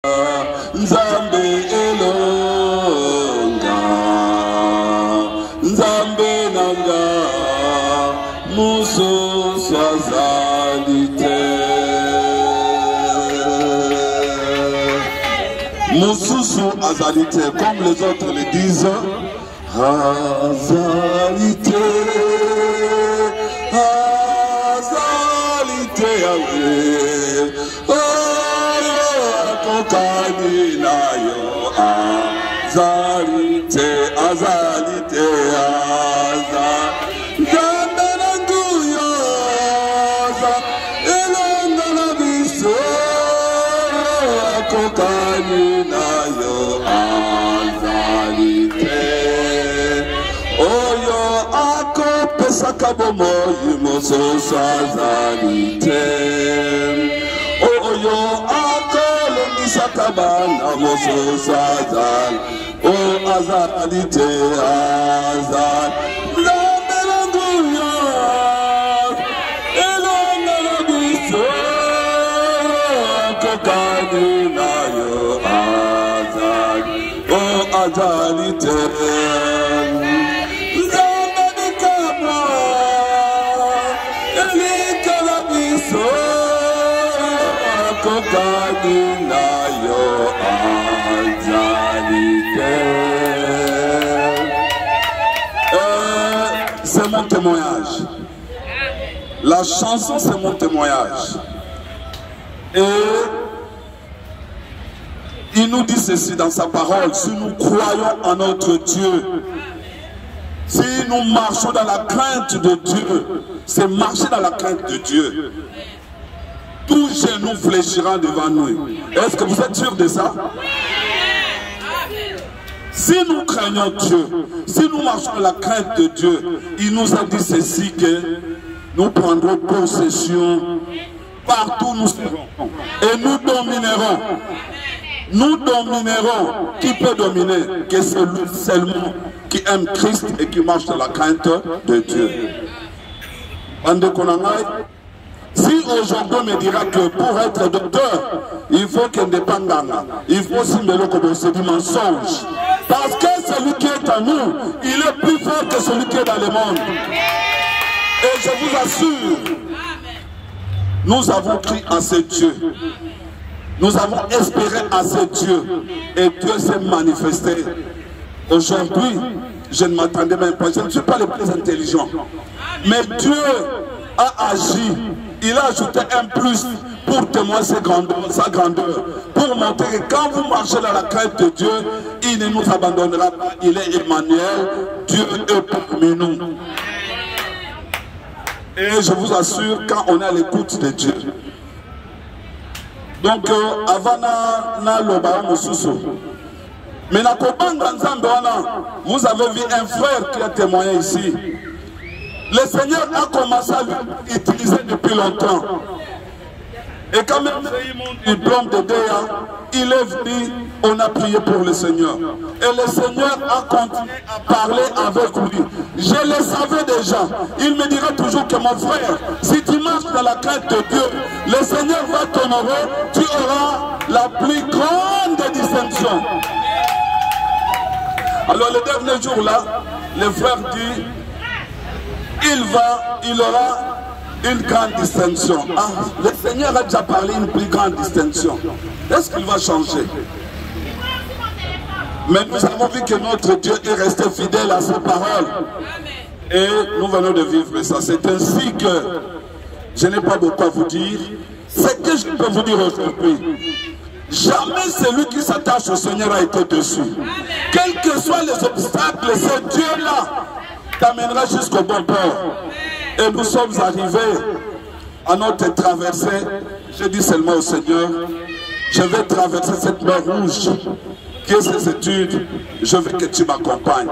Nzambe elonga, Nzambe nanga, mususu azalite. Mususu azalite, comme les autres le disent, azalite, azalite, azalite, azalite, Nzambe nanguyo, elonga na biso, akokani nayo, azalite. Oyo akopesaka bomoi, mususu azalite. Oyo akolongisaka bana, mususu azalite. Oh, azalite, azalite. Nzambe nanguyo, elonga na biso, akokani nayo, azalite. Oh, azalite. Nzambe nikabwa, elika na biso, akokani nayo, azalite. C'est mon témoignage. La chanson, c'est mon témoignage. Et il nous dit ceci dans sa parole: si nous croyons en notre Dieu, si nous marchons dans la crainte de Dieu, c'est marcher dans la crainte de Dieu. Tout genou fléchira devant nous. Est-ce que vous êtes sûr de ça? Si nous craignons Dieu, si nous marchons dans la crainte de Dieu, il nous a dit ceci, que nous prendrons possession partout où nous serons. Et nous dominerons. Nous dominerons. Qui peut dominer? Que celui seulement qui aime Christ et qui marche dans la crainte de Dieu. Si aujourd'hui on me dira que pour être docteur, il faut qu'il dépende, il faut aussi me le commencer, c'est du mensonge. Parce que celui qui est en nous, il est plus fort que celui qui est dans le monde. Et je vous assure, nous avons cru en ce Dieu. Nous avons espéré en ce Dieu. Et Dieu s'est manifesté. Aujourd'hui, je ne m'attendais même pas. Je ne suis pas le plus intelligent. Mais Dieu a agi. Il a ajouté un plus pour témoigner sa grandeur, pour montrer que quand vous marchez dans la crainte de Dieu, il ne nous abandonnera pas. Il est Emmanuel, Dieu est parmi nous. Et je vous assure, quand on est à l'écoute de Dieu. Donc, avant na loba mususu, mais na kobanga nzambe wana, vous avez vu un frère qui a témoigné ici. Le Seigneur a commencé à l'utiliser depuis longtemps. Et quand même mon diplôme de DEA, il est venu, on a prié pour le Seigneur. Et le Seigneur a continué à parler avec lui. Je le savais déjà. Il me dira toujours que mon frère, si tu marches dans la crainte de Dieu, le Seigneur va t'honorer, tu auras la plus grande distinction. Alors le dernier jour là, le frère dit, il aura une grande distinction. Ah, le Seigneur a déjà parlé d'une plus grande distinction. Est-ce qu'il va changer? Mais nous avons vu que notre Dieu est resté fidèle à sa parole. Et nous venons de vivre ça. C'est ainsi que je n'ai pas beaucoup à vous dire. Ce que je peux vous dire aujourd'hui, jamais celui qui s'attache au Seigneur a été déçu. Quels que soient les obstacles, ce Dieu-là t'amènera jusqu'au bon port. Et nous sommes arrivés à notre traversée. Je dis seulement au Seigneur, je vais traverser cette mer rouge qui est ces études, je veux que tu m'accompagnes.